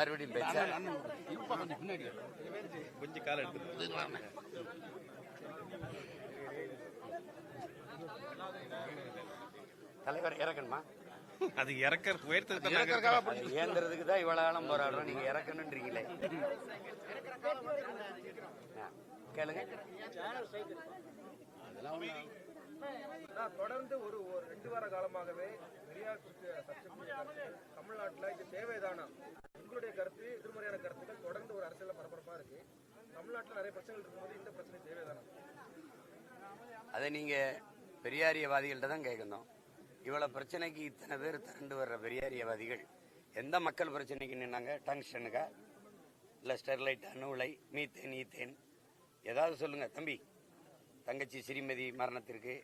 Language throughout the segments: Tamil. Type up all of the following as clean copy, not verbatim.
மறுபடியும் பேச்சா கொஞ்சம் காலம் எடுத்து தலைவர் இறக்கணுமா? அது இறக்க உயர்த்ததுக்கு ஏந்திரதுக்கு தான் இவ்வளவு காலம் போராடுறோம். நீங்க இறக்கணுன்றீங்களே, கேளுங்க. தொடர்ந்து ஒரு 2 வார காலமாகவே பெரியார் தமிழ்நாட்டில் இது தேவைதானா? உங்களுடைய கருத்து எதிர்மறையான கருத்துக்கள் தொடர்ந்து ஒரு அரசியல் பரபரப்பா இருக்கு. தமிழ்நாட்டில் நிறைய பிரச்சனைகள் இருக்கும்போது இந்த பிரச்சனை தேவைதானா? அதை நீங்க பெரியாரியவாதிகள்கிட்ட தான் கேட்கணும். இவ்வளவு பிரச்சனைக்கு இத்தனை பேர் திரண்டு வர்ற பெரியாரியவாதிகள் எந்த மக்கள் பிரச்சனைக்கு நின்னாங்க? டங்ஸ்டனுக்கா, இல்ல ஸ்டெர்லைட், அணு உலை, மீத்தேன், ஈத்தேன், ஏதாவது சொல்லுங்க தம்பி. தங்கச்சி ஸ்ரீமதி மரணத்திற்கு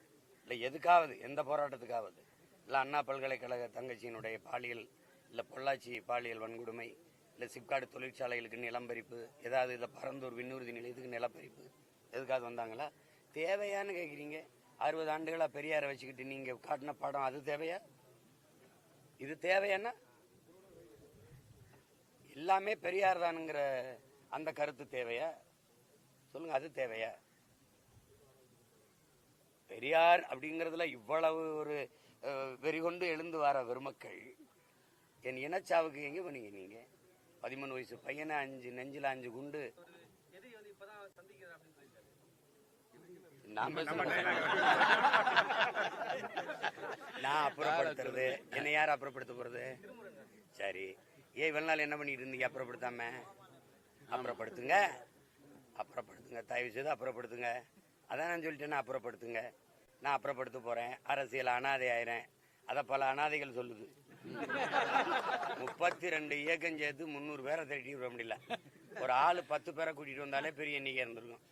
இல்லை எதுக்காவது, எந்த போராட்டத்துக்காவது, இல்லை அண்ணா பல்கலைக்கழக தங்கச்சியினுடைய பாலியல், இல்லை பொள்ளாச்சி பாலியல் வன்கொடுமை, இல்லை சிப்காடு தொழிற்சாலைகளுக்கு நிலம்பரிப்பு, ஏதாவது இல்லை பரந்தூர் விண்ணூர்தி நிலையத்துக்கு நிலப்பரிப்பு, எதுக்காவது வந்தாங்களா? தேவையான்னு கேட்குறீங்க. 60 ஆண்டுகளா பெரியாரை வச்சுக்கிட்டு நீங்க காட்டின படம் அது தேவையா? இது தேவையானா? எல்லாமே பெரியார் தானுங்கிற அந்த கருத்து தேவையா? சொல்லுங்க, அது தேவையா? பெரியார் அப்படிங்கிறதுல இவ்வளவு ஒரு வெறிகொண்டு எழுந்து வர பெருமக்கள் என் இனச்சாவுக்கு எங்க பண்ணீங்க நீங்க? 13 வயசு பையனை நெஞ்சில 5 குண்டு. நான் அப்புறப்படுத்துறது என்ன? யார் அப்புறப்படுத்த போறது? சரி, இவ்வளவு நாள் என்ன பண்ணிட்டு இருந்தீங்க? அப்புறப்படுத்தாம அப்புறப்படுத்துங்க, அப்புறப்படுத்துங்க, தயவு செய்து அப்புறப்படுத்துங்க. அதான் நான் சொல்லிட்டேன்னா அப்புறப்படுத்துங்க. நான் அப்புறப்படுத்த போறேன், அரசியல் அனாதை ஆயிரேன். அத பல அனாதைகள் சொல்லுது. 32 இயக்கம் சேர்த்து 300 பேரை திரட்டி விட முடியல. ஒரு ஆளு 10 பேரை கூட்டிட்டு வந்தாலே பெரிய எண்ணிக்கை இருந்திருக்கும்.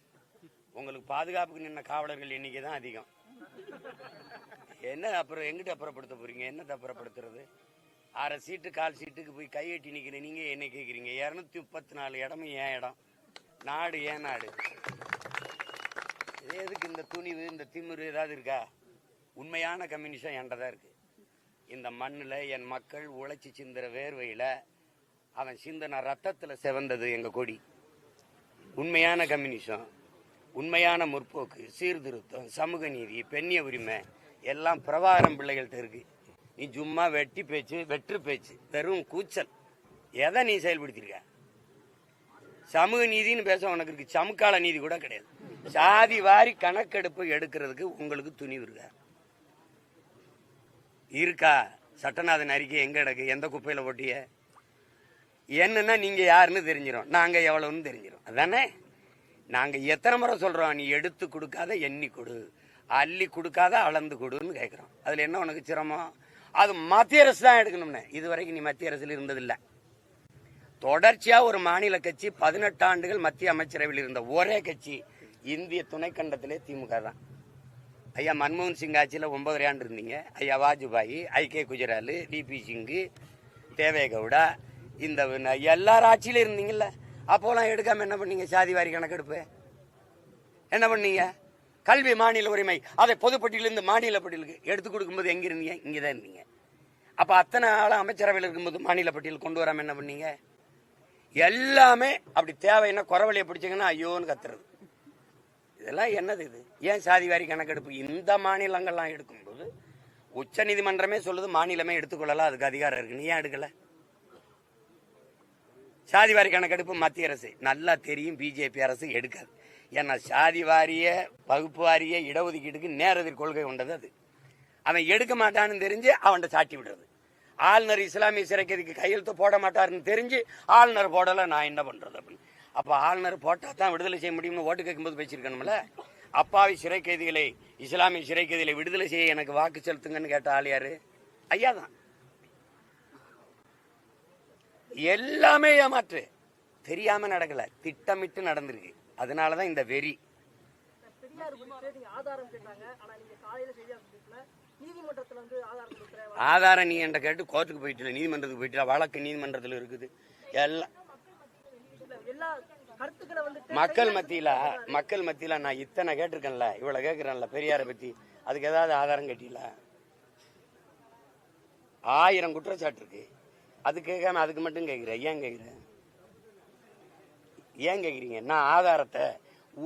உங்களுக்கு பாதுகாப்புக்கு நின்ன காவலர்கள் எண்ணிக்கை தான் அதிகம். என்ன அப்புறம் எங்கிட்ட அப்புறப்படுத்த போறீங்க? என்னத்தை அப்புறப்படுத்துறது? 6 சீட்டு 1/4 சீட்டுக்கு போய் கையெட்டி நிக்கிற நீங்க என்ன கேட்குறீங்க? 234 இடமும் ஏன் இடம்? நாடு ஏன் நாடு? எதுக்கு இந்த துணிவு, இந்த திமிரு ஏதாவது இருக்கா? உண்மையான கம்யூனிசம் என்கிட்டதான் இருக்கு. இந்த மண்ணில் என் மக்கள் உழைச்சி சிந்துற வேர்வையில அவன் சிந்தன ரத்தத்தில் செவந்தது எங்க கொடி. உண்மையான கம்யூனிசம், உண்மையான முற்போக்கு, சீர்திருத்தம், சமூக நீதி, பெண்ணிய உரிமை எல்லாம் பிரபாகரன் பிள்ளைகள்கிட்ட இருக்கு. நீ சும்மா வெற்று பேச்சு, வெறும் கூச்சல். எதை நீ செயல்படுத்திருக்க? சமூக நீதினு பேச உனக்கு இருக்கு, சமுக்கால நீதி கூட கிடையாது. சாதி வாரி கணக்கெடுப்பு எடுக்கிறதுக்கு உங்களுக்கு துணிவு இருக்கா? சட்டநாதன் அறிக்கை எங்க கிடக்கு? எந்த குப்பையில போட்டிய? என்னன்னா நீங்க யாருன்னு தெரிஞ்சிடும், நாங்க எவ்வளவுன்னு தெரிஞ்சிடும். அதானே நாங்க எத்தனை முறை சொல்றோம்? நீ எடுத்து கொடுக்காத எண்ணி கொடு, அள்ளி கொடுக்காத அளந்து கொடுன்னு கேட்கிறோம். அதுல என்ன உனக்கு சிரமம்? அது மத்திய அரசு தான் எடுக்கணும்னு. இதுவரைக்கும் நீ மத்திய அரசுல இருந்ததில்லை. தொடர்ச்சியா ஒரு மாநில கட்சி 18 ஆண்டுகள் மத்திய அமைச்சரவையில் இருந்த ஒரே கட்சி இந்திய துணைக்கண்டத்திலே திமுக தான். ஐயா மன்மோகன் சிங் ஆட்சியில் 9 ஆண்டு இருந்தீங்க. ஐயா வாஜ்பாய், ஐ.கே. குஜரால், டி.பி. சிங்கு, தேவேகவுடா, இந்த எல்லாரும் ஆட்சியில இருந்தீங்கல்ல. அப்போலாம் எடுக்காம என்ன பண்ணீங்க? சாதிவாரி கணக்கெடுப்பு என்ன பண்ணீங்க? கல்வி மாநில உரிமை அதை பொதுப்பட்டியலிருந்து மாநில பட்டியலுக்கு எடுத்து கொடுக்கும்போது எங்க இருந்தீங்க? இங்கதான் இருந்தீங்க. அப்ப அத்தனை ஆளும் அமைச்சரவையில் இருக்கும்போது மாநில பட்டியல் கொண்டு வராம என்ன பண்ணீங்க? எல்லாமே அப்படி தேவைன்னா குறவழியை பிடிச்சிங்கன்னா ஐயோன்னு கத்துறது. இதெல்லாம் என்னது இது? ஏன் சாதிவாரி கணக்கெடுப்பு இந்த மாநிலங்கள்லாம் எடுக்கும்போது உச்ச நீதிமன்றமே சொல்லுது மாநிலமே எடுத்துக்கொள்ளலாம், அதுக்கு அதிகாரம் இருக்கு. நீ ஏன் எடுக்கல? சாதிவாரி கணக்கெடுப்பு மத்திய அரசு நல்லா தெரியும், பிஜேபி அரசு எடுக்காது. ஏன்னா சாதி வாரிய, வகுப்பு வாரிய, இடஒதுக்கீடுக்கு நேரெதிர் கொள்கை கொண்டது அது. அவன் எடுக்க மாட்டான்னு தெரிஞ்சு அவன்கிட்ட சாட்டி விடுறது. ஆளுநர் இஸ்லாமிய சிறைக்கைதிக்கு கையெழுத்து போட மாட்டாருன்னு தெரிஞ்சு ஆளுநர் போடல, நான் என்ன பண்றது அப்படின்னு. அப்ப ஆளுநர் போட்டா தான் விடுதலை செய்ய முடியும்னு ஓட்டு கேட்கும்போது பேசியிருக்கணும்ல. அப்பாவி சிறை கைதிகளை, இஸ்லாமிய சிறை கைதிகளை விடுதலை செய்ய எனக்கு வாக்கு செலுத்துங்கன்னு கேட்ட ஆள் யாரு? ஐயா தான். எல்லாமே ஏமாற்று, தெரியாம நடக்கல, திட்டமிட்டு நடந்திருக்கு. அதனாலதான் இந்த வெறி. ஆதாரம் நீ என்ற கேட்டு கோர்ட்டுக்கு போயிட்டு, நீதிமன்றத்துக்கு போயிட்டு, வழக்கு நீதிமன்றத்தில் இருக்குது. எல்லாம் மக்கள் மத்தியில நான் இத்தனை கேட்டிருக்கேன்ல, இவ்வளவு கேட்கிறேன்ல பெரியாரை பத்தி, அதுக்கு ஏதாவது ஆதாரம் கேட்டீங்களா? 1000 குற்றச்சாட்டு இருக்கு. அது கேட்காம அதுக்கு மட்டும் கேட்குறேன். ஏன் கேட்குறேன்? ஏன் கேட்குறீங்க? நான் ஆதாரத்தை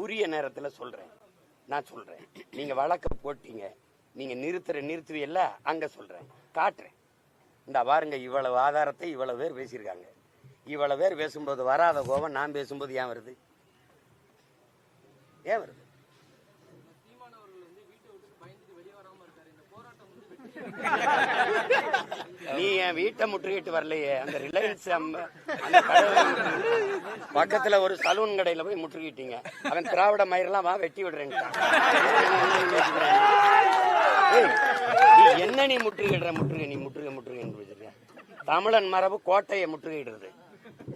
உரிய நேரத்தில் சொல்றேன். நான் சொல்றேன், நீங்க வழக்க போட்டீங்க, நீங்க நிறுத்துவீல்ல, அங்க சொல்றேன், காட்டுறேன். இந்த பாருங்க, இவ்வளவு ஆதாரத்தை இவ்வளவு பேர் பேசியிருக்காங்க. இவ்வளவு பேர் பேசும்போது வராத கோபம் நான் பேசும்போது ஏன் வருது? ஏன் வருது? நீ என் வீட்டை முற்றுகிட்டு வரலையே, அந்த ரிலையன்ஸ் பக்கத்துல ஒரு சலூன் கடையில போய் முற்றுகிட்டீங்க. அவன் திராவிட மயிரெல்லாம் வா வெட்டி விடுறேன். என்ன நீ முற்றுகிடுற? நீ முற்றுகை தமிழன் மரபு கோட்டையை முற்றுகையிடுறது,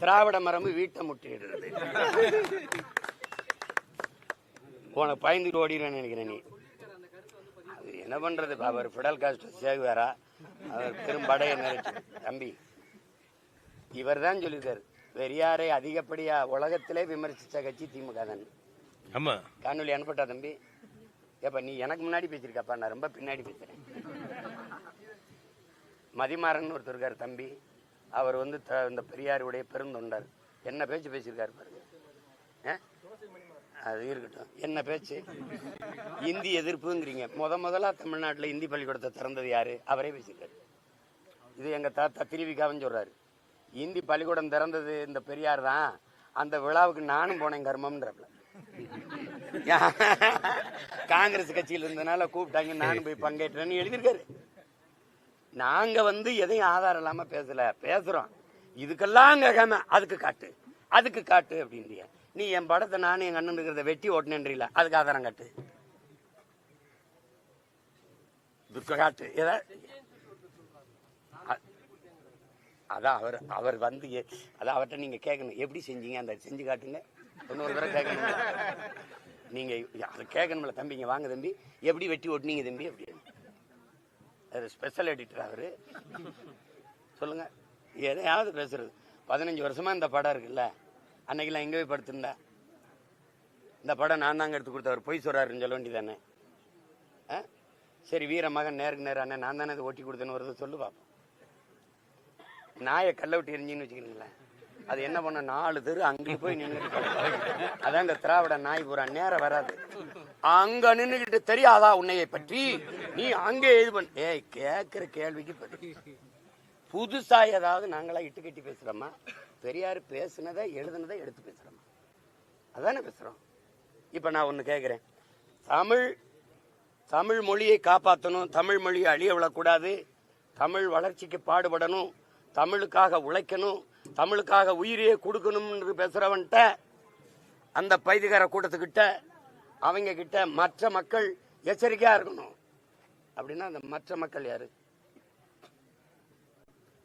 திராவிட மரபு வீட்டை முற்றுகையிடுறது. உனக்கு பயந்துட்டு ஓடிடுவேன்னு நினைக்கிறேன். நீ அது என்ன பண்றது? அவர் பிடல் காஸ்ட்ரோ சேகுவாரா, அவர் பெரும்படையை நினைச்சு தம்பி, இவர் தான் சொல்லியிருக்காரு, பெரியாரை அதிகப்படியா உலகத்திலே விமர்சிச்ச கட்சி திமுக தான். ஆமா, காணொலி அனுப்பட்டா தம்பி? ஏப்பா நீ எனக்கு முன்னாடி பேசியிருக்காப்பா, நான் ரொம்ப பின்னாடி பேசுறேன். மதிமாறன் ஒருத்தர் இருக்காரு தம்பி, அவர் வந்து இந்த பெரியாருடைய பெருந்தொண்டர். என்ன பேச்சு பேசியிருக்காரு பாருங்க. அது இருக்கட்டும், என்ன பேச்சு? இந்தி எதிர்ப்புங்கிறீங்க. முதலா தமிழ்நாட்டில் இந்தி பள்ளிக்கூடத்தை திறந்தது யாரு? அவரே பேசியிருக்காரு. இது எங்க தாத்தா திருவிக்காவன்னு சொல்றாரு. இந்தி பள்ளிக்கூடம் திறந்தது இந்த பெரியார் தான். அந்த விழாவுக்கு நானும் போனேன் கர்மம்ன்றப்ப. காங்கிரஸ் கட்சியில் இருந்தனால கூப்பிட்டாங்க, நானும் போய் பங்கேற்றேன்னு எழுதியிருக்காரு. நாங்க வந்து எதையும் ஆதாரம் இல்லாம பேசுறோம். இதுக்கெல்லாம் கேட்காம அதுக்கு காட்டு அப்படின்றிய. நீ என் படத்தை நானும் எங்க அண்ணன் இருக்கிறத வெட்டி ஓட்டினேன்றீல, அதுக்கு ஆதாரம் காட்டு. காட்டு. அதான் அவர் வந்து அதான் அவர்கிட்ட நீங்க கேட்கணும், எப்படி செஞ்சீங்க, அந்த செஞ்சு காட்டுங்க. இன்னொரு தடவை கேட்கணும். நீங்க அதை கேட்கணும்ல தம்பிங்க. வாங்க தம்பி, எப்படி வெட்டி ஓட்டினீங்க தம்பி அப்படின்னு. ஸ்பெஷல் எடிட்டர் அவரு. சொல்லுங்க, எதையாவது பேசுறது. 15 வருஷமா இந்த படம் இருக்குல்ல, அன்னைக்கெல்லாம் எங்க போய் படுத்திருந்தா? இந்த படம் நான் தாங்க எடுத்து கொடுத்தவர், பொய் சொல்றாருன்னு சொல்ல வேண்டியதானே? சரி, வீர மகன் நேருக்கு நேரம் அண்ணன் நான் தானே அதை ஓட்டி கொடுத்தேன்னு வருது, சொல்லு பாப்போம். நாயை கல்ல விட்டு எரிஞ்சின்னு வச்சுக்கிறீங்களேன், அது என்ன பண்ண? 4 தெரு அங்கே போய் நின்று. அதான் இந்த திராவிட நாய் பூரா நேரம் வராது. அங்க நின்றுகிட்டு தெரியாதா உன்னையை பற்றி, நீ அங்கே இது பண்ண. கேட்கிற கேள்விக்கு புதுசா ஏதாவது நாங்களா இட்டு கட்டி பேசுறோமா? பெரியார் பேசுனதை எழுதுனதை எடுத்து பேசுறோமா? அதானே பேசுறோம். இப்ப நான் ஒண்ணு கேட்கிறேன், தமிழ் மொழியை காப்பாற்றணும், தமிழ் மொழியை அழிய விடக்கூடாது, தமிழ் வளர்ச்சிக்கு பாடுபடணும், தமிழுக்காக உழைக்கணும், தமிழுக்காக உயிரையே கொடுக்கணும்னு பேசுறவன்ட்ட, அந்த பைதிகார கூட்டத்துக்கிட்ட, அவங்க கிட்ட மற்ற மக்கள் எச்சரிக்கையா இருக்கணும். அப்படின்னா அந்த மற்ற மக்கள் யாரு?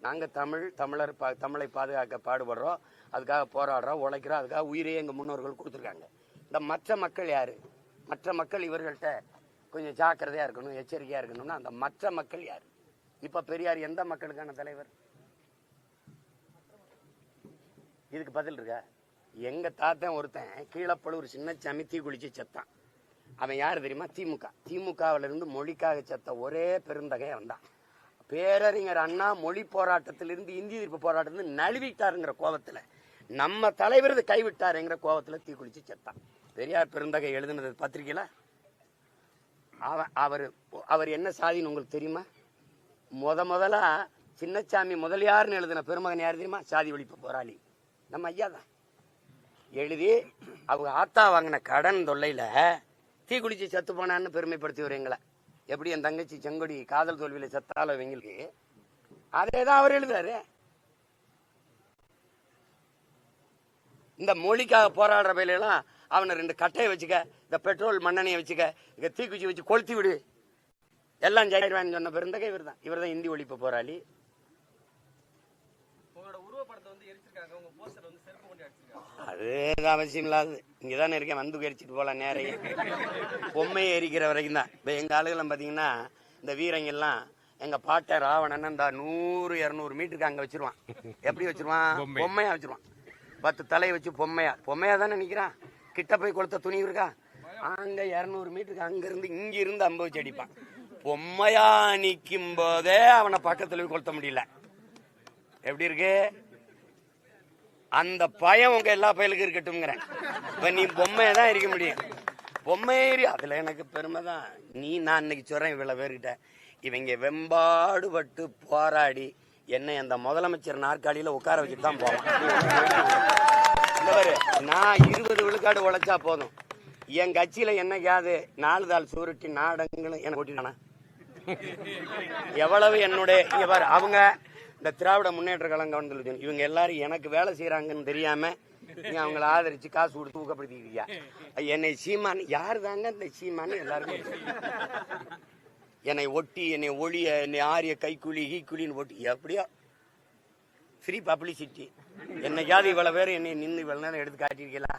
நாங்க தமிழர் தமிழை பாதுகாக்க பாடுபடுறோம், அதுக்காக போராடுறோம், உழைக்கிறோம், அதுக்காக உயிரையே எங்க முன்னோர்கள் கொடுத்துருக்காங்க. இந்த மற்ற மக்கள் யாரு? மற்ற மக்கள் இவர்கள்ட்ட கொஞ்சம் ஜாக்கிரதையா இருக்கணும், எச்சரிக்கையா இருக்கணும்னா அந்த மற்ற மக்கள் யாரு? இப்ப பெரியார் எந்த மக்களுக்கான தலைவர்? இதுக்கு பதில் இருக்கா? எங்க தாத்தன் ஒருத்தன் கீழப்பழுவூர் சின்னச்சாமி தீ குளிச்சு செத்தான். அவன் யாரு தெரியுமா? திமுகவில இருந்து மொழிக்காக செத்த ஒரே பெருந்தகை அவன் தான். பேரறிஞர் அண்ணா மொழி போராட்டத்திலிருந்து இந்தி எதிர்ப்பு போராட்டத்திலிருந்து நழுவிட்டாருங்கிற கோபத்துல, நம்ம தலைவர் கைவிட்டாருங்கிற கோபத்துல தீ குளிச்சு செத்தான். பெரியார் பெருந்தகை எழுதுனது பத்திரிகையில. அவர் என்ன சாதின்னு உங்களுக்கு தெரியுமா? முதலா சின்னச்சாமி முதலியார்னு எழுதின பெருமகன் யாரு தெரியுமா? சாதி ஒழிப்பு போராளி நம்ம ஐயா தான். எழுதி அவங்க ஆத்தா வாங்கின கடன் தொல்லையில தீ குளிச்சு செத்து போனான்னு பெருமைப்படுத்தி வரீங்களா? எப்படி என் தங்கச்சி செங்கொடி காதல் தோல்வியில செத்தால இவங்களுக்கு அதேதான் அவர் எழுதாரு. இந்த மொழிக்காக போராடுற பயிலாம் அவனை 2 கட்டையை வச்சுக்க, இந்த பெட்ரோல் மண்ணெண்ணையை வச்சுக்க, இங்க தீக்குச்சி வச்சு கொளுத்தி விடு, எல்லாம் ஜெயிடுவான்னு சொன்ன பெருந்தகை இவர் தான். இவர் தான் இந்தி ஒழிப்பு போராளி. அது அவசியம் இல்லாது. இங்கதானே இருக்கேன், வந்து எரிச்சிட்டு போலாம் நேரையே. பொம்மையை எரிக்கிற வரைக்கும் தான். இப்ப எங்க ஆளுகெல்லாம் பாத்தீங்கன்னா, இந்த வீரங்கெல்லாம் எங்க பாட்ட ராவணன் இந்த 100-200 மீட்டருக்கு அங்க வச்சிருவான். எப்படி வச்சிருவான்? பொம்மையா வச்சிருவான். 10 தலையை வச்சு பொம்மையா தானே நிக்கிறான். கிட்ட போய் கொளுத்த துணி இருக்கா? அங்க 200 மீட்டருக்கு அங்க இருந்து இங்க இருந்து அம்பு வச்சு அடிப்பான். பொம்மையா நிக்கும் போதே அவனை பக்கத்துல போய் கொளுத்த முடியல. எப்படி இருக்கு? அந்த பயம் உங்க எல்லா பயலுக்கும் இருக்கட்டும்ங்கிறேன். இப்ப நீ பொம்மையை தான் இருக்க முடியும். பொம்மையேறி அதுல எனக்கு பெருமை தான். நான் இன்னைக்கு சொல்றேன் இவ்வளவு பேர்கிட்ட, இவங்க வெம்பாடுபட்டு போராடி என்னை அந்த முதலமைச்சர் நாற்காலியில உட்கார வச்சுட்டு தான் போவான். நான் 20 விழுக்காடு உழைச்சா போதும். என் கட்சியில என்னைக்காவது 4 தாள் சுருட்டி நாடங்களும் எனக்கு ஓட்டினானா? எவ்வளவு என்னுடைய இங்க பாரு, அவங்க இந்த திராவிட முன்னேற்ற கழகம் இவங்க எல்லாரும் எனக்கு வேலை செய்யறாங்கன்னு தெரியாம நீ அவங்களை ஆதரிச்சு காசு கொடுத்து ஊக்கப்படுத்திக்கிறியா? என்னை சீமான் யாரு தாங்க இந்த சீமான்னு எல்லாருமே என்னை ஒட்டி, என்னை ஒளிய, என்னை ஆரிய கைக்கூலி கீக்குலின்னு ஒட்டி, எப்படியோ ஃப்ரீ பப்ளிசிட்டி. என்னைக்காவது இவ்வளவு பேர் என்னை நின்று இவ்வளவு நேரம் எடுத்து காட்டிருக்கீங்களா?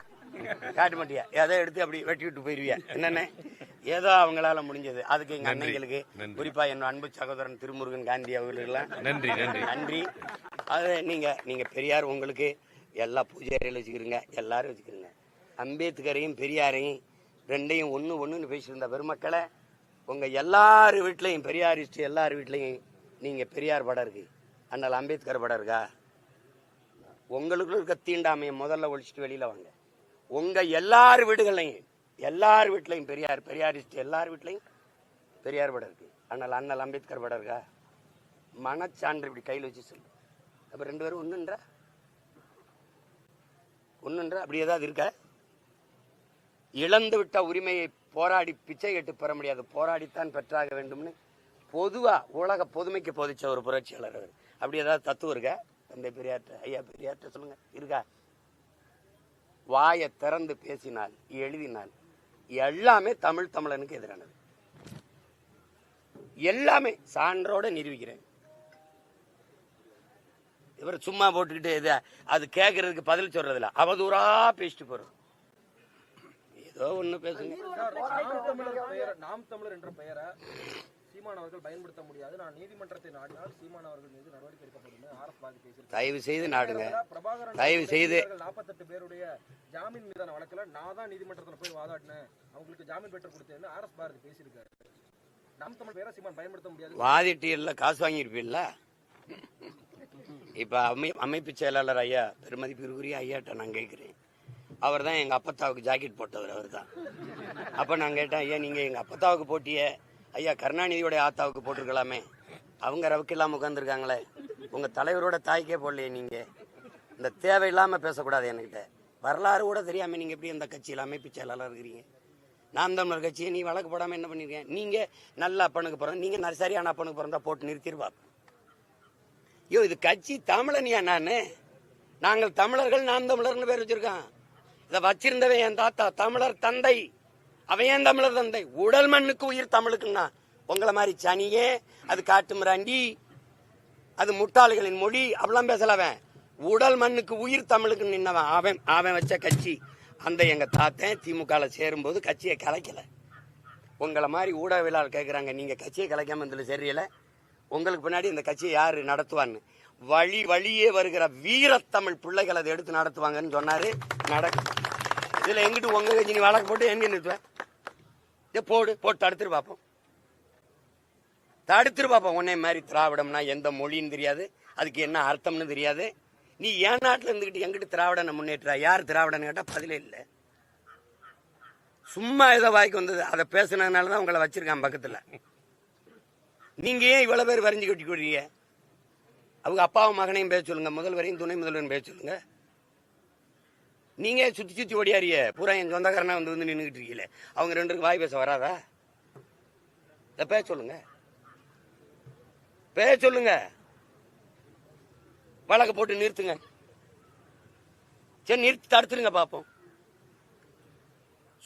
காட்ட மாட்டியா? ஏதோ எடுத்து அப்படி வெட்டி விட்டு போயிருவியா? என்னென்ன ஏதோ அவங்களால முடிஞ்சது. அதுக்கு எங்க அன்னைங்களுக்கு, குறிப்பா என் அன்பு சகோதரன் திருமுருகன் காந்தி அவர்களுக்கெல்லாம் நன்றி நன்றி நன்றி. அது நீங்க பெரியார் உங்களுக்கு எல்லா பூஜை அறையில வச்சுக்கிறீங்க, எல்லாரும் வச்சுக்கிறீங்க. அம்பேத்கரையும் பெரியாரையும் ரெண்டையும் ஒண்ணுன்னு பேசியிருந்த பெருமக்களை, உங்க எல்லார் வீட்லையும் பெரியாரிஸ்ட் எல்லார் வீட்லையும் நீங்க பெரியார் படம் இருக்கு, அண்ணல் அம்பேத்கர் படம் இருக்கா? உங்களுக்குள்ள இருக்க தீண்டாமையை முதல்ல ஒழிச்சிட்டு வெளியில வாங்க. உங்க எல்லார் வீட்லையும் பெரியாரிஸ்ட் எல்லார் வீட்லையும் பெரியார் படம் இருக்கு, அண்ணல் அம்பேத்கர் படம் இருக்கா? மனச்சான்று இப்படி கையில் வச்சு சொல்லு. அப்ப 2 பேரும் ஒண்ணுன்றா அப்படி ஏதாவது இருக்க? இழந்து விட்ட உரிமையை போராடி பிச்சை கேட்டு பெற முடியாது, போராடித்தான் பெற்றாக வேண்டும்னு பொதுவா உலக பொதுமைக்கு போதிச்ச ஒரு புரட்சியாளர் அவர். அப்படி ஏதாவது தத்துவம் இருக்கா? தந்தை பெரியார்ட்ட, ஐயா பெரியார்ட்ட சொல்லுங்க, இருக்கா? வாயை திறந்து பேசினால், எழுதினால் எல்லாமே தமிழனுக்கு எதிரானது. எல்லாமே சான்றோட நிரூபிக்கிறேன். இவர் சும்மா போட்டுக்கிட்டு அது கேட்கறதுக்கு பதில் சொல்றதுல அவதூறா பேசிட்டு போறோம். ஏதோ ஒண்ணு பேசுங்க. நாம் தமிழர் என்ற பெயரை சீமான் அவர்கள் பயன்படுத்த முடியாது, நான் நீதிமன்றத்தை நாடினால் சீமான் அவர்கள் மீது நடவடிக்கை எடுக்கப்படும் ஆர்எஸ் பாரதி பேசியிருக்காரு. தயவு செய்து நாடுங்க, தயவு செய்து. 48 பேருடைய ஜாமீன் மீதான வழக்குல நான் தான் நீதிமன்றத்தில் போய் வாதாடினேன், அவங்களுக்கு ஜாமீன் பெற்று கொடுத்தேன்னு ஆர்எஸ் பாரதி பேசியிருக்காரு. நாம் தமிழ் பேரை சீமான் பயன்படுத்த முடியாது. வாதிட்டு இல்ல, காசு வாங்கியிருப்பீல்ல. இப்ப அமைப்பு செயலாளர் ஐயா, பெருமதிப்பிற்குரிய ஐயாட்ட நான் கேட்கிறேன், அவர் தான் எங்க அப்பத்தாவுக்கு ஜாக்கெட் போட்டவர், அவர் தான். அப்ப நான் கேட்டேன், ஐயா நீங்க எங்க அப்பத்தாவுக்கு போட்டிய, ஐயா கருணாநிதியோட ஆத்தாவுக்கு போட்டிருக்கலாமே, அவங்க ரவுக்கு இல்லாம உட்காந்துருக்காங்களே, உங்க தலைவரோட தாய்க்கே போடலையே. நீங்க இந்த தேவையில்லாம பேசக்கூடாது என்கிட்ட. வரலாறு கூட தெரியாம நீங்க எப்படி இந்த கட்சியில் அமைப்பு செயலாளர் இருக்கிறீங்க? நாம் தமிழர் கட்சியை நீ வழக்கு போடாம என்ன பண்ணிருக்கேன்? நீங்க நல்ல அப்பனுக்கு பிறந்த, நீங்க சரியான அப்பனுக்கு பிறந்தா போட்டு நிறுத்திடுவா. ஐயோ இது கட்சி தமிழனியா? நாங்கள் தமிழர்கள், நாம் தமிழர்னு பேர் வச்சிருக்கான். இதை வச்சிருந்தவன் என் தாத்தா, தமிழர் தந்தை. அவன் ஏன் தமிழர் தந்தை? உடல் மண்ணுக்கு உயிர் தமிழுக்குன்னா உங்களை மாதிரி சனியே, அது காட்டு மிராண்டி, அது முட்டாளிகளின் மொழி அப்படிலாம் பேசலவன். உடல் மண்ணுக்கு உயிர் தமிழுக்கு நின்னவன் அவன் வச்ச கட்சி. அந்த எங்க தாத்தன் திமுக சேரும்போது கட்சியை கலைக்கல. உங்களை மாதிரி ஊடகவியலாளர் கேட்கிறாங்க, நீங்க கட்சியை கலைக்காம இருந்தது சரியில்லை, உங்களுக்கு பின்னாடி இந்த கட்சியை யாரு நடத்துவான்னு. வழியே வருகிற வீரத்தமிழ் பிள்ளைகள் அதை எடுத்து நடத்துவாங்கன்னு சொன்னாரு. நடக்கும். இதுல எங்கிட்டு உங்க கட்சி நீ வழக்கு போட்டு எங்க நிறுத்துவேன்? போட்டு தடுத்துட்டு பார்ப்போம். உன்னை மாதிரி திராவிடம்னா எந்த மொழின்னு தெரியாது, அதுக்கு என்ன அர்த்தம்னு தெரியாது. நீ என் நாட்டில் இருந்துகிட்டு எங்கிட்டு திராவிடனை முன்னேற்றா? யார் திராவிடன்னு கேட்டா பதிலே இல்லை. சும்மா ஏதோ வாய்க்கு வந்தது அதை பேசுனதுனாலதான் உங்களை வச்சிருக்கான் பக்கத்துல. நீங்க ஏன் இவ்வளவு பேர் வரைஞ்சு கட்டி கொடுறீங்க? அவங்க அப்பாவும் மகனையும் பேச சொல்லுங்க, முதல்வரையும் துணை முதல்வரையும் பேச சொல்லுங்க. நீங்க சுத்தி ஓடியாரிய பூரா என் சொந்தக்காரனா வந்து நின்றுகிட்டு இருக்கீங்களே, அவங்க 2 பேருக்கு வாய் பேச வராதா? பேச சொல்லுங்க, வழக்கு போட்டு நிறுத்துங்க. சரி நிறுத்தி தடுத்துருங்க பாப்போம்.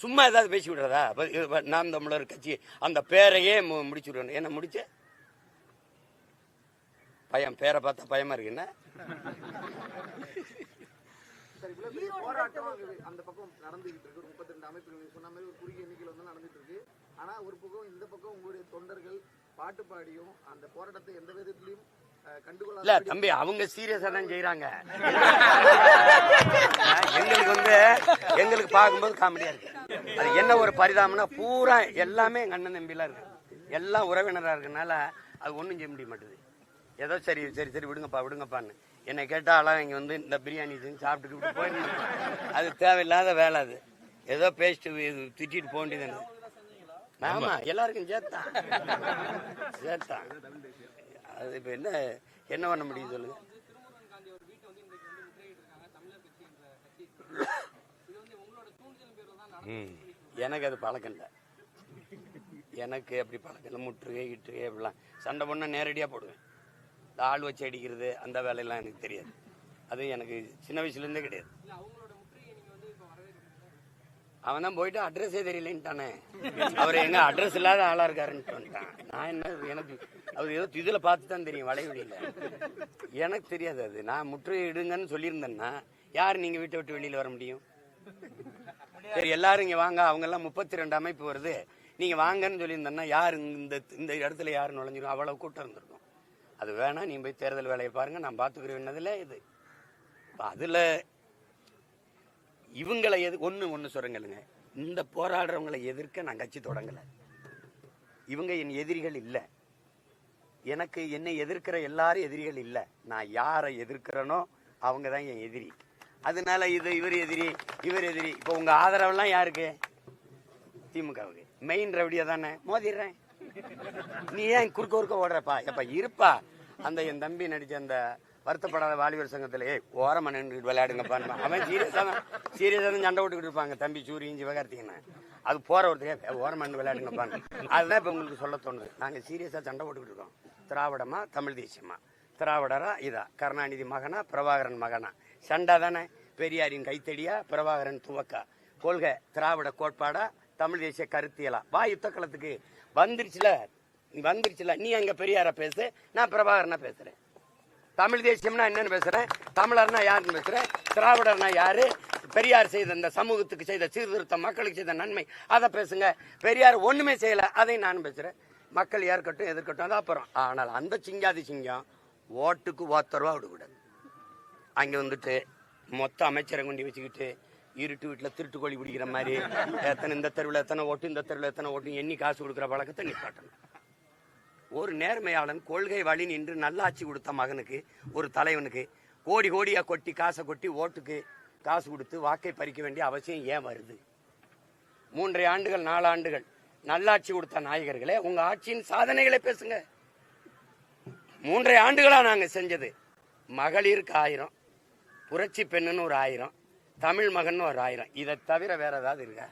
சும்மா ஏதாவது பேசி விடுறதா? நாம் தமிழர் கட்சி அந்த பேரையே முடிச்சு விடணும். என்ன முடிச்ச பயம்? பேரை பார்த்தா பயமா இருக்குன்னா போராட்டம் அந்த பக்கம் நடந்துகிட்டு இருக்கு. 32 அமைப்புகள் சொன்ன மாதிரி ஒரு குறுகிய எண்ணிக்கையில் வந்து நடந்துட்டு இருக்கு. ஆனா ஒரு பக்கம் இந்த பக்கம் உங்களுடைய தொண்டர்கள் பாட்டு பாடியும் அந்த போராட்டத்தை எந்த விதத்திலையும் கண்டுகொள்ள இல்ல தம்பி, அவங்க சீரியஸா தான் செய்யறாங்க. எங்களுக்கு பார்க்கும்போது காமெடியா இருக்கு. அது என்ன ஒரு பரிதாபம்னா, பூரா எல்லாமே எங்க அண்ணன் தம்பிலாம் இருக்கு, எல்லாம் உறவினரா இருக்கனால அது ஒண்ணும் செய்ய முடிய மாட்டேது. ஏதோ சரி விடுங்கப்பான்னு. என்னை கேட்டாலும் இங்கே வந்து இந்த பிரியாணி செஞ்சு சாப்பிட்டுக்கிட்டு போயிருந்தேன். அது தேவையில்லாத வேலை. அது ஏதோ பேஸ்ட் திட்டிட்டு போக வேண்டியது. ஆமா, எல்லாருக்கும் சேர்த்தான். அது இப்போ என்ன பண்ண முடியும் சொல்லுங்க. எனக்கு அது பழக்கம் இல்லை. எனக்கு அப்படி பழக்கம் இல்லை. முற்றுகை இட்டுகை அப்படிலாம் சண்டை பண்ண நேரடியாக போடுவேன். இந்த ஆள் வச்சு அடிக்கிறது அந்த வேலையெல்லாம் எனக்கு தெரியாது. அது எனக்கு சின்ன வயசுலேருந்தே கிடையாது. அவன் தான் போயிட்டு அட்ரஸே தெரியலன்ட்டானே. அவர் எங்க அட்ரஸ் இல்லாத ஆளா இருக்காருன்னு வந்துட்டான். நான் என்ன, எனக்கு அவர் ஏதோ இதுல பார்த்து தான் தெரியும், வலைவெளியில. எனக்கு தெரியாது அது. நான் முற்றுகை இடுங்கன்னு சொல்லியிருந்தேன்னா யார் நீங்க வீட்டை விட்டு வெளியில வர முடியும்? சரி, எல்லாரும் இங்க வாங்க, அவங்க எல்லாம் 32 அமைப்பு வருது, நீங்க வாங்கன்னு சொல்லியிருந்தேன்னா யார் இந்த இடத்துல யாரு நுழைஞ்சிரும்? அவ்வளவு கூட்டம் இருந்திருக்கும். அது வேணா, நீங்க போய் தேர்தல் வேலையை பாருங்க, நான் பாத்துக்கிறேன்னதுல இது. அதுல இவங்களை ஒண்ணு சொல்றேங்க, இந்த போராடுறவங்களை எதிர்க்க நான் கட்சி தொடங்கல. இவங்க என் எதிரிகள் இல்ல. எனக்கு என்னை எதிர்க்கிற எல்லாரும் எதிரிகள் இல்ல. நான் யாரை எதிர்க்கிறேனோ அவங்க தான் என் எதிரி. அதனால இவர் எதிரி இவர் எதிரி. இப்போ உங்க ஆதரவெல்லாம் யாருக்கு? திமுகவுக்கு. மெயின் ரவுடியா தானே, மோதிடுறேன். நீ ஏன் குறுக்க ஓடுறப்பா? எப்ப இருப்பா. அந்த என் தம்பி நடிச்ச அந்த வருத்தப்படாத வாலிபர் சங்கத்துல ஓரமா நின்று விளையாடுங்கப்பா. அவன் சீரியஸா தான் சண்டை போட்டுக்கிட்டு இருப்பாங்க. தம்பி சூரியன் சிவகார்த்திகேயன் அது போற ஒருத்தர் ஓரமா நின்று விளையாடுங்கப்பான்னு. அதுதான் இப்ப உங்களுக்கு சொல்ல தோணுது. நாங்க சீரியஸா சண்டை போட்டுக்கிட்டு இருக்கோம். திராவிடமா தமிழ் தேசியமா? திராவிடரா இதா? கருணாநிதி மகனா பிரபாகரன் மகனா? சண்டை தானே. பெரியாரின் கைத்தடியா பிரபாகரன் துவக்கா? கொள்கை திராவிட கோட்பாடா தமிழ் தேசிய கருத்தியலா? வா யுத்த களத்துக்கு. வந்துருச்சுல. நீ அங்க பெரியார பேசு, நான் பிரபாகரனா பேசுறேன். தமிழ் தேசியம்னா என்னன்னு பேசுறேன், தமிழர்னா யாருன்னு பேசுறேன், திராவிடர்னா யாரு, பெரியார் செய்த இந்த சமூகத்துக்கு செய்த சீர்திருத்தம், மக்களுக்கு செய்த நன்மை, அதை பேசுங்க. பெரியார் ஒண்ணுமே செய்யல, அதையும் நானும் பேசுறேன். மக்கள் ஏற்கட்டும் எதிர்க்கட்டும், அது அப்புறம். ஆனால் அந்த சிங்காதி சிங்கம் ஓட்டுக்கு ஓத்தரவா விடக்கூடாது. அங்க வந்துட்டு மொத்த அமைச்சரை கொண்டு வச்சுக்கிட்டு இருட்டு வீட்டுல திருட்டு கோழி பிடிக்கிற மாதிரி எத்தனை இந்த தெருவில் எத்தனை ஓட்டு, இந்த தெருவில் எத்தனை ஓட்டு எண்ணி காசு கொடுக்குற பழக்கத்தை நிப்பாட்டணும். ஒரு நேர்மையாளன் கொள்கை வழி நின்று நல்லாட்சி கொடுத்த மகனுக்கு, ஒரு தலைவனுக்கு கோடி கோடியா கொட்டி காசை கொட்டி ஓட்டுக்கு காசு கொடுத்து வாக்கை பறிக்க வேண்டிய அவசியம் ஏன் வருது? 3 ஆண்டுகள் 4 ஆண்டுகள் நல்லாட்சி கொடுத்த நாயகர்களே, உங்க ஆட்சியின் சாதனைகளை பேசுங்க. 3 ஆண்டுகளா நாங்க செஞ்சது, மகளிருக்கு 1000, புரட்சி பெண்ணுன்னு ஒரு 1000, தமிழ் மகன் ஒரு 1000. இதை தவிர வேற ஏதாவது இருக்கா?